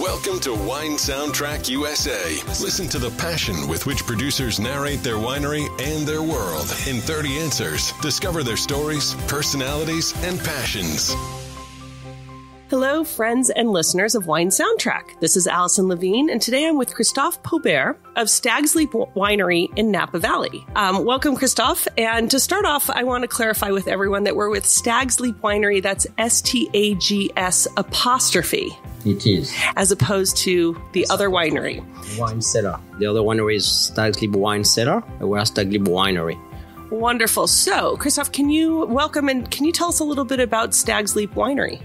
Welcome to Wine Soundtrack USA. Listen to the passion with which producers narrate their winery and their world in 30 answers. Discover their stories, personalities, and passions. Hello, friends and listeners of Wine Soundtrack. This is Allison Levine, and today I'm with Christophe PAubert of Stag's Leap Winery in Napa Valley. Welcome, Christophe. And to start off, I want to clarify with everyone that we're with Stag's Leap Winery. That's STAGS apostrophe. It is. As opposed to the other winery. Wine cellar. The other winery is Stag's Leap Wine Cellar, and we're Stag's Leap Winery. Wonderful. So, Christophe, can you tell us a little bit about Stag's Leap Winery?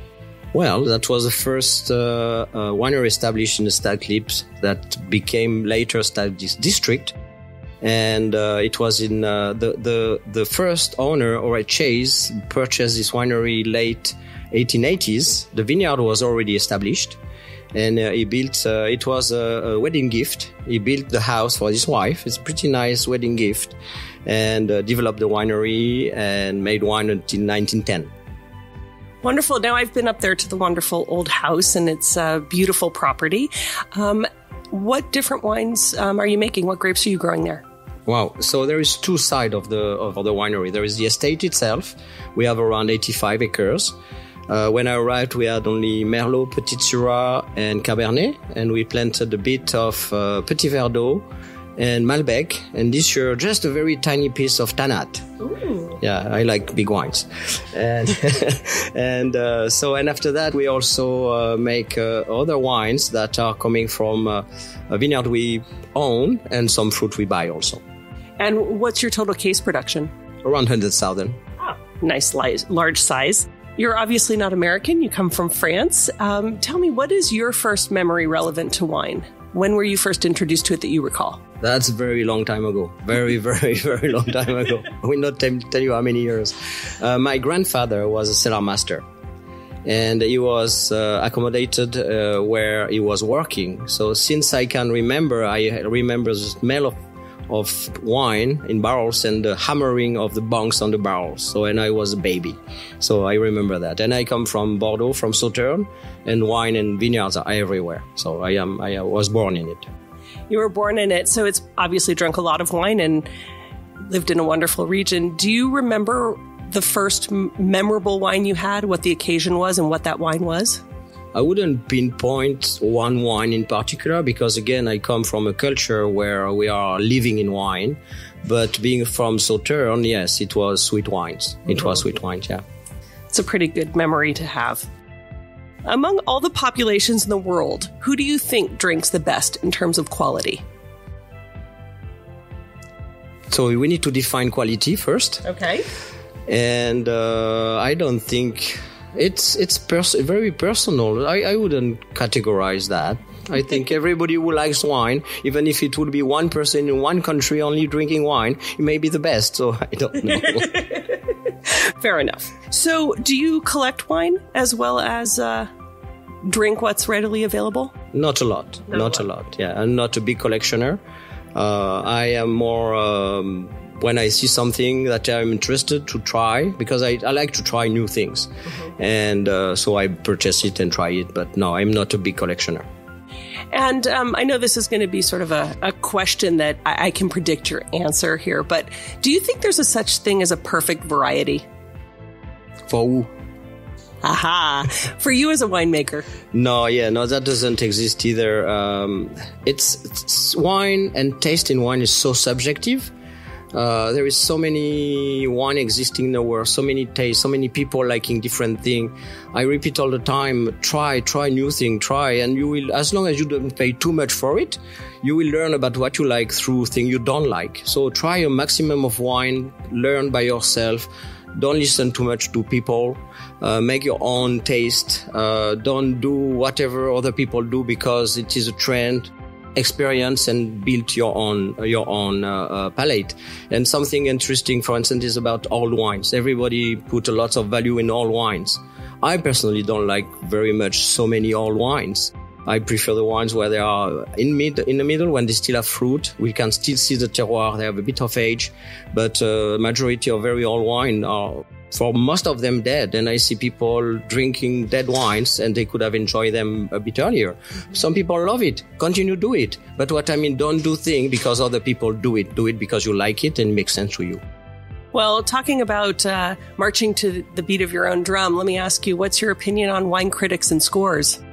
Well, that was the first winery established in the Stag's Leap that became later Stag's District. And it was in the first owner, Horace Chase, purchased this winery late 1880s. The vineyard was already established. And he built, it was a wedding gift. He built the house for his wife. It's a pretty nice wedding gift. And developed the winery and made wine until 1910. Wonderful. Now, I've been up there to the wonderful old house, and it's a beautiful property. What different wines are you making? What grapes are you growing there? Wow. So there is two sides of the winery. There is the estate itself. We have around 85 acres. When I arrived, we had only Merlot, Petit Syrah, and Cabernet, and we planted a bit of Petit Verdot and Malbec, and this year just a very tiny piece of Tannat. Ooh. Yeah, I like big wines, and and after that we also make other wines that are coming from a vineyard we own and some fruit we buy also. And what's your total case production? Around 100,000. Oh, nice, large size. You're obviously not American. You come from France. Tell me, what is your first memory relevant to wine? When were you first introduced to it that you recall? That's a very long time ago. Very, very, very long time ago. I will not tell you how many years. My grandfather was a cellar master. And he was accommodated where he was working. So since I can remember, I remember the smell of wine in barrels and the hammering of the bunks on the barrels. So, and I was a baby. So I remember that. And I come from Bordeaux, from Sauternes, and wine and vineyards are everywhere. So I was born in it. You were born in it. So it's obviously drunk a lot of wine and lived in a wonderful region. Do you remember the first memorable wine you had, what the occasion was and what that wine was? I wouldn't pinpoint one wine in particular because, again, I come from a culture where we are living in wine. But being from Sauternes, yes, it was sweet wines. It was sweet wines, yeah. It's a pretty good memory to have. Among all the populations in the world, who do you think drinks the best in terms of quality? So we need to define quality first. Okay. And I don't think... It's very personal. I wouldn't categorize that. I think everybody who likes wine, even if it would be one person in one country only drinking wine, it may be the best. So I don't know. Fair enough. So do you collect wine as well as drink what's readily available? Not a lot. Not a lot. Yeah, I'm not a big collectioner. I am more... when I see something that I'm interested to try, because I like to try new things. Mm-hmm. And so I purchase it and try it. But no, I'm not a big collectioner. And I know this is going to be sort of a question that I can predict your answer here. But do you think there's a such thing as a perfect variety? For who? Aha! For you as a winemaker. No, that doesn't exist either. It's wine and taste in wine is so subjective. There is so many wine existing in the world, so many tastes, so many people liking different things. I repeat all the time, try new things, and you will, as long as you don't pay too much for it, you will learn about what you like through things you don't like. So try a maximum of wine, learn by yourself, don't listen too much to people, make your own taste, don't do whatever other people do because it is a trend. Experience and build your own palate. And something interesting, for instance, is about old wines. Everybody put a lot of value in old wines. I personally don't like very much so many old wines. I prefer the wines where they are in the middle when they still have fruit. We can still see the terroir. They have a bit of age, but majority of very old wine are for most of them dead. And I see people drinking dead wines and they could have enjoyed them a bit earlier. Some people love it. Continue to do it. But what I mean, don't do things because other people do it. Do it because you like it and it makes sense to you. Well, talking about marching to the beat of your own drum, let me ask you, what's your opinion on wine critics and scores?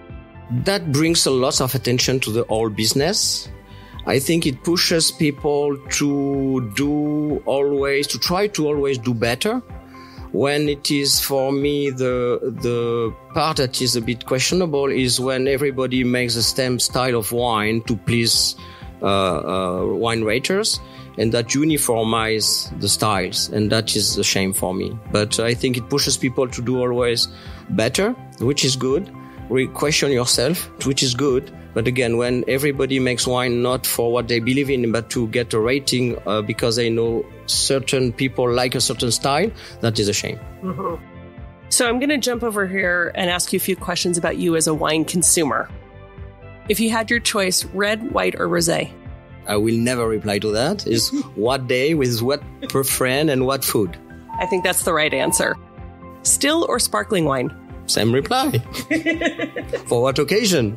That brings a lot of attention to the whole business. I think it pushes people to try to always do better. When it is, for me, the part that is a bit questionable is when everybody makes the same style of wine to please wine raters, and that uniformize the styles, and that is a shame for me. But I think it pushes people to do always better, which is good. Question yourself, which is good. But again, when everybody makes wine not for what they believe in, but to get a rating because they know certain people like a certain style, that is a shame. Mm-hmm. So I'm going to jump over here and ask you a few questions about you as a wine consumer. If you had your choice, red, white, or rosé? I will never reply to that. Is what day, with what per friend, and what food? I think that's the right answer. Still or sparkling wine? Same reply. For what occasion?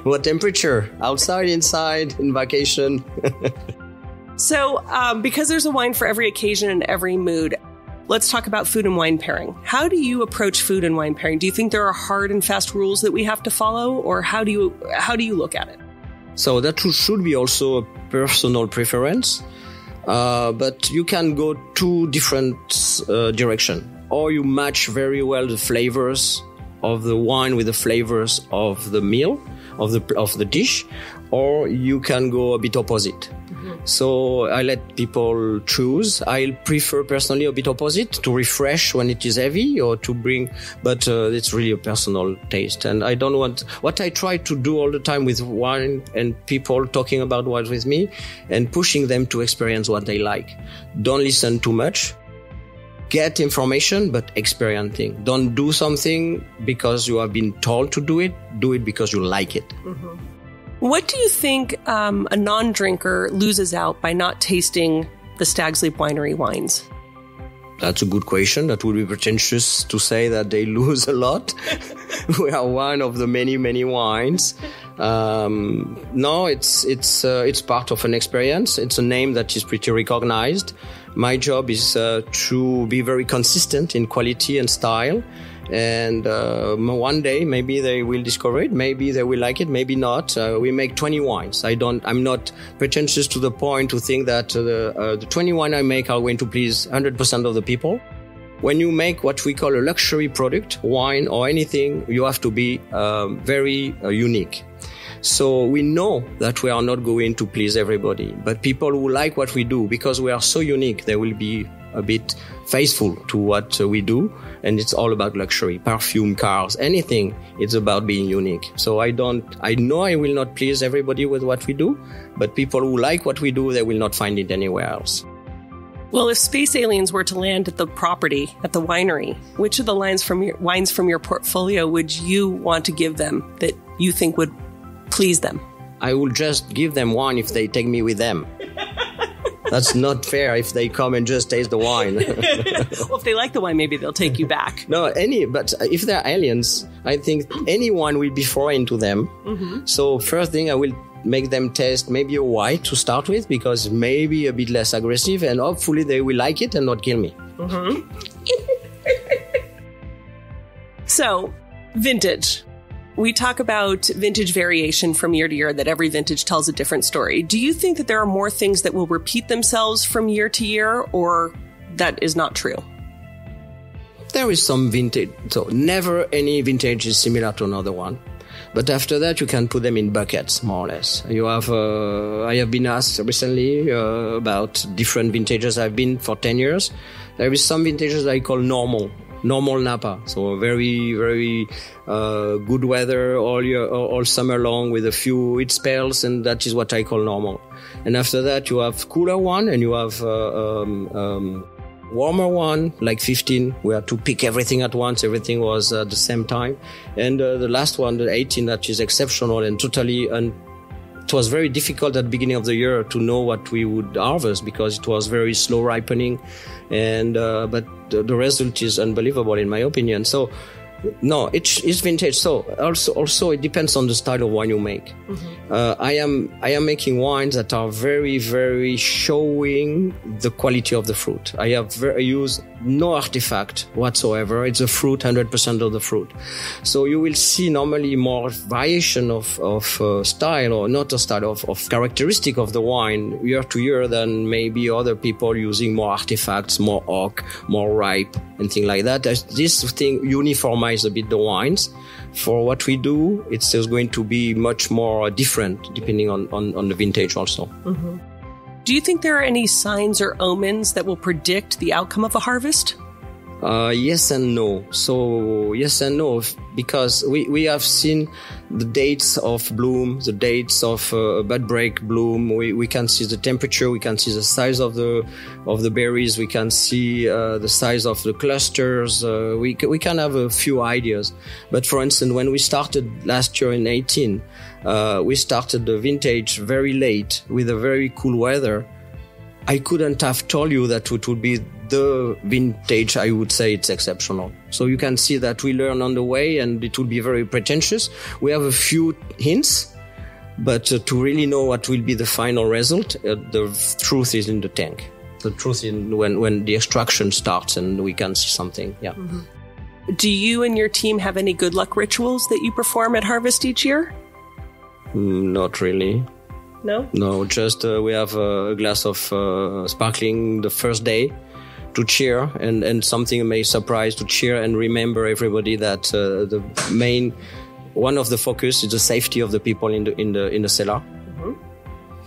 What temperature? Outside, inside, in vacation? So, because there's a wine for every occasion and every mood, let's talk about food and wine pairing. How do you approach food and wine pairing? Do you think there are hard and fast rules that we have to follow, or how do you look at it? So that should be also a personal preference, but you can go two different directions. Or you match very well the flavors of the wine with the flavors of the meal, of the dish, or you can go a bit opposite. Mm-hmm. So I let people choose. I prefer personally a bit opposite, to refresh when it is heavy or to bring, but it's really a personal taste. And I don't want, what I try to do all the time with wine and people talking about wine with me and pushing them to experience what they like. Don't listen too much. Get information, but experiencing. Don't do something because you have been told to do it. Do it because you like it. Mm-hmm. What do you think a non-drinker loses out by not tasting the Stag's Leap Winery wines? That's a good question. That would be pretentious to say that they lose a lot. We are one of the many, many wines. No, it's part of an experience. It's a name that is pretty recognized. My job is to be very consistent in quality and style. And one day, maybe they will discover it. Maybe they will like it. Maybe not. We make 20 wines. I'm not pretentious to the point to think that the 20 wine I make are going to please 100% of the people. When you make what we call a luxury product, wine or anything, you have to be very unique. So we know that we are not going to please everybody, but people who like what we do, because we are so unique, they will be a bit faithful to what we do. And it's all about luxury, perfume, cars, anything. It's about being unique. So I know I will not please everybody with what we do, but people who like what we do, they will not find it anywhere else. Well, if space aliens were to land at the property, at the winery, which of the wines from your portfolio would you want to give them that you think would please them? I will just give them wine if they take me with them. That's not fair if they come and just taste the wine. Well, if they like the wine, maybe they'll take you back. No, but if they're aliens, I think anyone will be foreign to them. Mm-hmm. So first thing, I will make them taste maybe a white to start with, because maybe a bit less aggressive, and hopefully they will like it and not kill me. Mm-hmm. So, vintage. We talk about vintage variation from year to year, that every vintage tells a different story. Do you think that there are more things that will repeat themselves from year to year, or that is not true? There is some vintage. So never any vintage is similar to another one. But after that, you can put them in buckets, more or less. You have, I have been asked recently about different vintages I've been for 10 years. There is some vintages I call normal Napa. So very, very good weather all summer long with a few heat spells, and that is what I call normal. And after that, you have cooler one, and you have warmer one, like 15. We had to pick everything at once. Everything was at the same time. And the last one, the 18, that is exceptional and totally it was very difficult at the beginning of the year to know what we would harvest because it was very slow ripening, and but the result is unbelievable in my opinion. So no, it's vintage. So also it depends on the style of wine you make. I am making wines that are very, very showing the quality of the fruit. I use no artifact whatsoever. It's a fruit, 100% of the fruit. So you will see normally more variation of style, or not a style of characteristic of the wine year to year than maybe other people using more artifacts, more oak, more ripe, and things like that. This thing uniformize a bit the wines. For what we do, it's just going to be much more different depending on the vintage also. Do you think there are any signs or omens that will predict the outcome of a harvest? Yes and no. So yes and no, because we have seen the dates of bloom, the dates of bud break bloom. We can see the temperature, we can see the size of the berries, we can see the size of the clusters. We can have a few ideas. But for instance, when we started last year in 18, we started the vintage very late with a very cool weather. I couldn't have told you that it would be the vintage. I would say it's exceptional. So you can see that we learn on the way, and it will be very pretentious. We have a few hints, but to really know what will be the final result, the truth is in the tank. The truth is when the extraction starts and we can see something. Yeah. Do you and your team have any good luck rituals that you perform at harvest each year? Not really. No, just we have a glass of sparkling the first day to cheer, and something may surprise to cheer and remember everybody that the main one of the focus is the safety of the people in the cellar.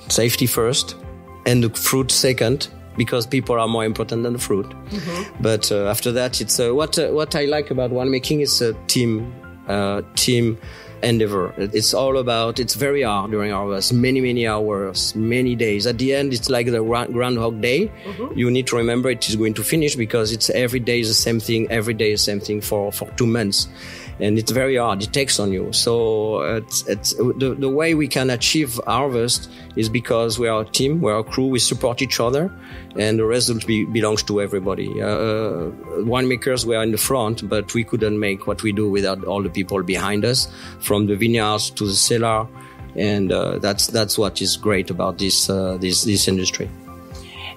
Safety first, and the fruit second, because people are more important than the fruit. But after that, it's what I like about winemaking is a team endeavor. It's all about, it's very hard during harvest, many hours, many days. At the end, it's like the Groundhog Day. You need to remember it is going to finish, because it's every day is the same thing, for 2 months. And it's very hard. It takes on you. So it's the way we can achieve harvest is because we are a team, we are a crew, we support each other, and the result belongs to everybody. Winemakers were in the front, but we couldn't make what we do without all the people behind us, from the vineyards to the cellar, and that's what is great about this industry.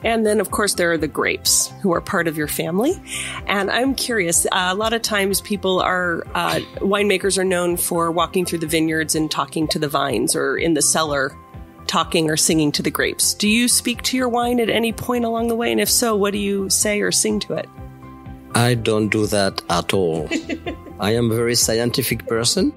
And then, of course, there are the grapes, who are part of your family. And I'm curious, a lot of times winemakers are known for walking through the vineyards and talking to the vines, or in the cellar, talking or singing to the grapes. Do you speak to your wine at any point along the way? And if so, what do you say or sing to it? I don't do that at all. I am a very scientific person.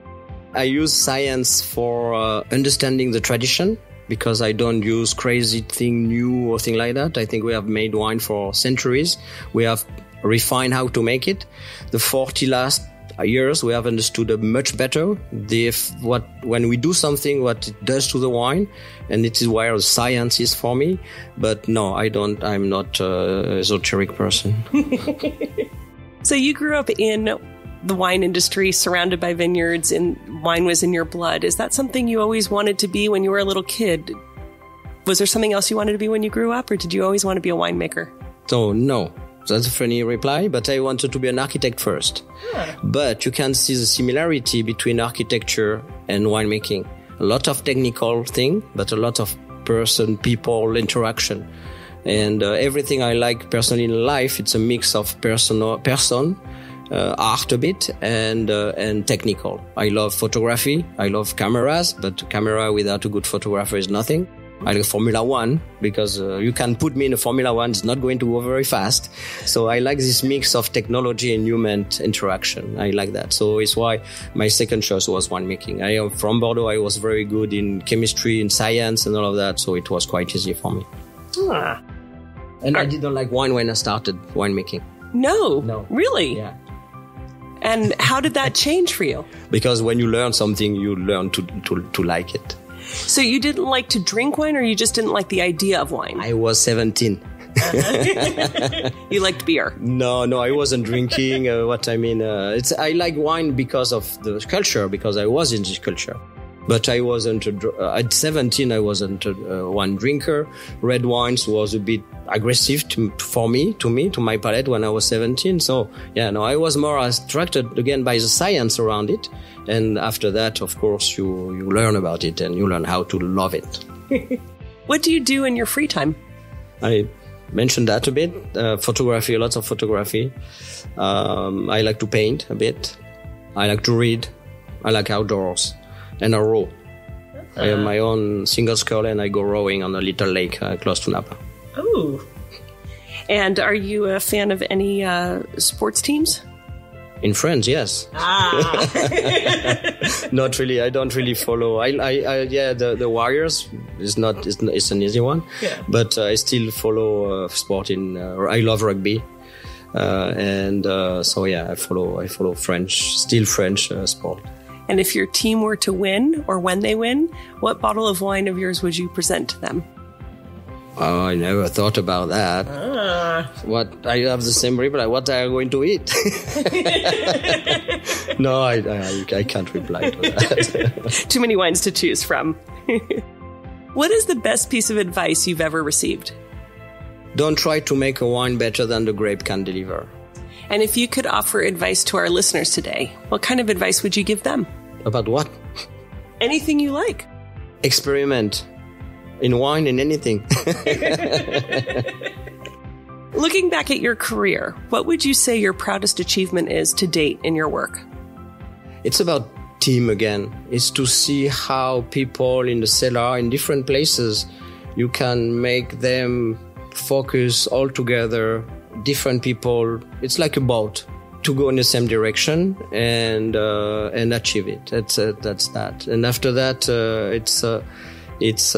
I use science for understanding the tradition, because I don't use crazy thing new or thing like that. I think we have made wine for centuries. We have refined how to make it. The 40 last years, we have understood much better when we do something, what it does to the wine, and it is where the science is for me. But no, I'm not an esoteric person. So you grew up in the wine industry, surrounded by vineyards, and wine was in your blood. Is that something you always wanted to be when you were a little kid? Was there something else you wanted to be when you grew up, or did you always want to be a winemaker? So, no. That's a funny reply, but I wanted to be an architect first. Yeah. But you can see the similarity between architecture and winemaking. A lot of technical thing, but a lot of people interaction. And everything I like personally in life, it's a mix of art a bit, and technical. I love photography. I love cameras, but camera without a good photographer is nothing. I like Formula One, because you can put me in a Formula One, it's not going to go very fast. So I like this mix of technology and human interaction. I like that. So it's why my second choice was winemaking. I am from Bordeaux. I was very good in chemistry and science and all of that, so it was quite easy for me. And I didn't like wine when I started winemaking. No. Really? Yeah. And how did that change for you? Because when you learn something, you learn to like it. So you didn't like to drink wine, or you just didn't like the idea of wine? I was 17. You liked beer? No, I wasn't drinking. I like wine because of the culture, because I was in this culture. But I wasn't, at 17, I wasn't one drinker. Red wines was a bit aggressive to my palate when I was 17. So, I was more attracted again by the science around it. And after that, of course, you learn about it and you learn how to love it. What do you do in your free time? I mentioned that a bit. Photography, lots of photography. I like to paint a bit. I like to read. I like outdoors. And I row. I have my own single scull and I go rowing on a little lake close to Napa. Oh. And are you a fan of any sports teams? In France, yes. Not really. I don't really follow. The Warriors is not. It's an easy one. Yeah. But I still follow sport I love rugby, I follow French sport. And if your team were to win, or when they win, what bottle of wine of yours would you present to them? Oh, I never thought about that. What I have the same reply. What are you going to eat? No, I can't reply to that. Too many wines to choose from. What is the best piece of advice you've ever received? Don't try to make a wine better than the grape can deliver. And if you could offer advice to our listeners today, what kind of advice would you give them? About what? Anything you like. Experiment. In wine and anything. Looking back at your career, what would you say your proudest achievement is to date in your work? It's about team again. It's to see how people in the cellar, in different places, you can make them focus all together, different people. It's like a boat to go in the same direction and achieve it. That's that. And after that, it's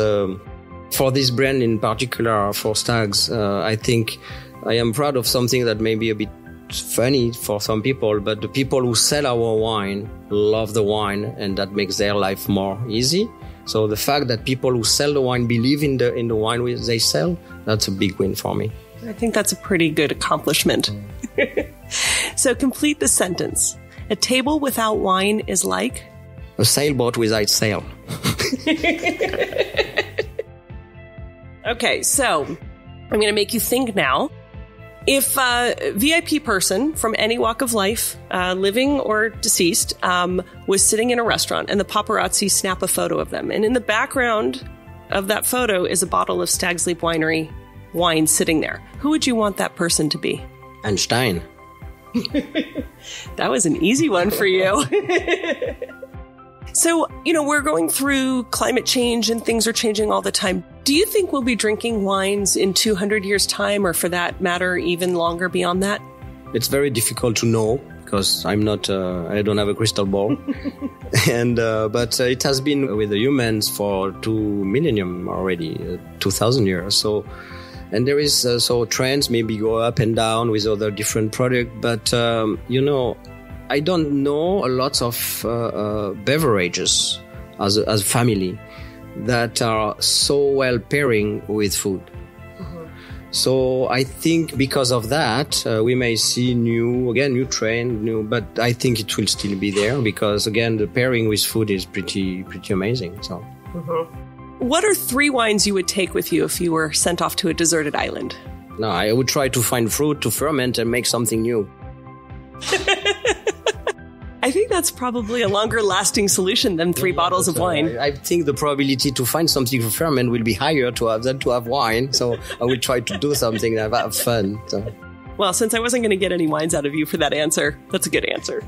for this brand in particular, for Stags, I think I am proud of something that may be a bit funny for some people, but the people who sell our wine love the wine, and that makes their life more easy. So the fact that people who sell the wine believe in the wine they sell, that's a big win for me. I think that's a pretty good accomplishment. So complete the sentence. A table without wine is like? A sailboat without sail. Okay, so I'm going to make you think now. If a VIP person from any walk of life, living or deceased, was sitting in a restaurant and the paparazzi snap a photo of them, and in the background of that photo is a bottle of Stag's Leap Winery wine sitting there, who would you want that person to be? Einstein. That was an easy one for you. So, we're going through climate change and things are changing all the time. Do you think we'll be drinking wines in 200 years' time, or for that matter, even longer beyond that? It's very difficult to know because I don't have a crystal ball. But it has been with the humans for 2 millennium already, 2000 years. So, and there is, trends maybe go up and down with other different products, but, I don't know a lot of beverages as a family that are so well pairing with food. Mm-hmm. So I think because of that, we may see new trend, but I think it will still be there because again, the pairing with food is pretty amazing. So. Mm-hmm. What are 3 wines you would take with you if you were sent off to a deserted island? No, I would try to find fruit to ferment and make something new. I think that's probably a longer lasting solution than 3 bottles of wine. I think the probability to find something to ferment will be higher than to have wine. So I will try to do something and have fun. So. Well, since I wasn't going to get any wines out of you for that answer, that's a good answer.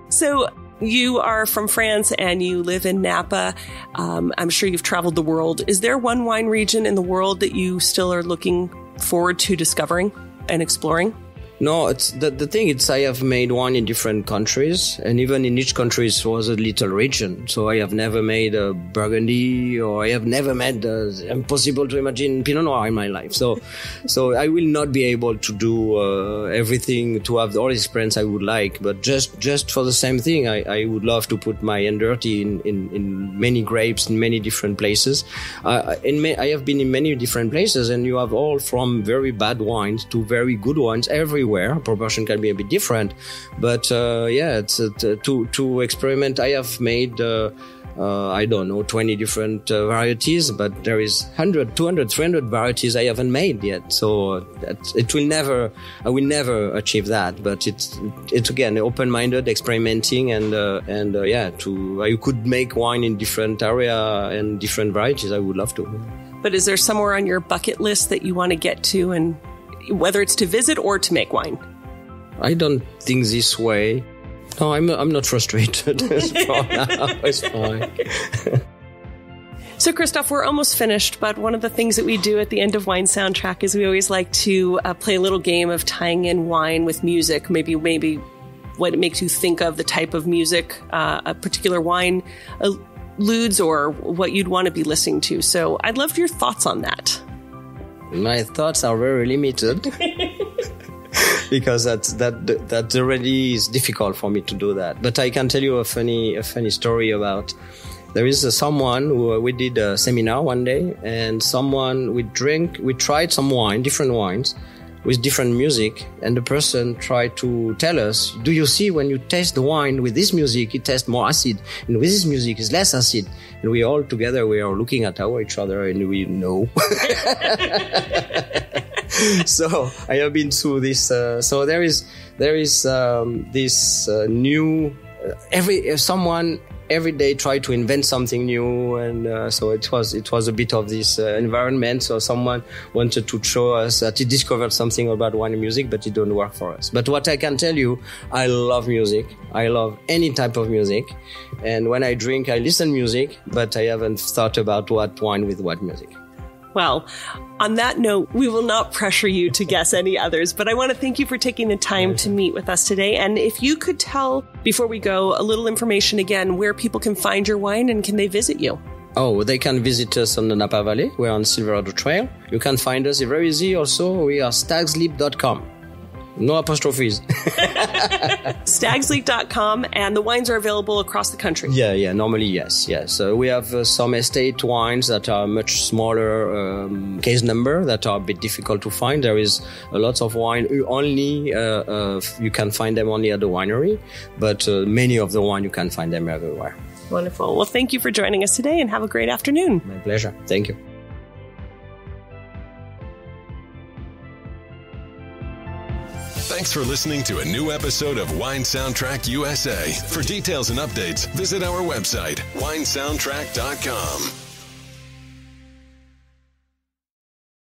So you are from France and you live in Napa. I'm sure you've traveled the world. Is there one wine region in the world that you still are looking forward to discovering and exploring? No, it's the thing is I have made wine in different countries, and even in each country it was a little region. So I have never made a Burgundy, or I have never made impossible to imagine Pinot Noir in my life. So I will not be able to do everything, to have all the experience I would like. But just for the same thing, I would love to put my hand dirty in many grapes in many different places. I have been in many different places, and you have all from very bad wines to very good wines everywhere. everywhere. Proportion can be a bit different, but it's to experiment. I have made 20 different varieties, but there is 100, 200, 300 varieties I haven't made yet. So I will never achieve that. But it's again open-minded, experimenting, you could make wine in different area and different varieties. I would love to. But is there somewhere on your bucket list that you want to get to, and whether it's to visit or to make wine? I don't think this way. No, I'm not frustrated. It's fine. So, Christophe, we're almost finished, but one of the things that we do at the end of Wine Soundtrack is we always like to play a little game of tying in wine with music, maybe what it makes you think of, the type of music a particular wine alludes, or what you'd want to be listening to. So I'd love your thoughts on that. My thoughts are very limited. Because that already is difficult for me to do that. But I can tell you a funny story about. There is someone who we did a seminar one day, and we tried some wine, different wines, with different music, and the person tried to tell us, do you see when you taste the wine with this music, it tastes more acid, and with this music it's less acid. And we all together, we are looking at each other, and we know. So I have been through this. So there is this new. Someone every day try to invent something new, and so it was a bit of this environment. So someone wanted to show us that he discovered something about wine and music, but it don't work for us. But what I can tell you, I love music. I love any type of music, and when I drink, I listen music, but I haven't thought about what wine with what music. Well, on that note, we will not pressure you to guess any others, but I want to thank you for taking the time to meet with us today. And if you could tell, before we go, a little information again, where people can find your wine and can they visit you? Oh, they can visit us on the Napa Valley. We're on Silverado Trail. You can find us very easy. Also, we are stagsleep.com. No apostrophes. Stagsleep.com, and the wines are available across the country. Yeah, normally, yes. So we have some estate wines that are much smaller case number that are a bit difficult to find. There is a lot of wine only, you can find them only at the winery, but many of the wine you can find them everywhere. Wonderful. Well, thank you for joining us today, and have a great afternoon. My pleasure. Thank you. Thanks for listening to a new episode of Wine Soundtrack USA. For details and updates, visit our website, winesoundtrack.com.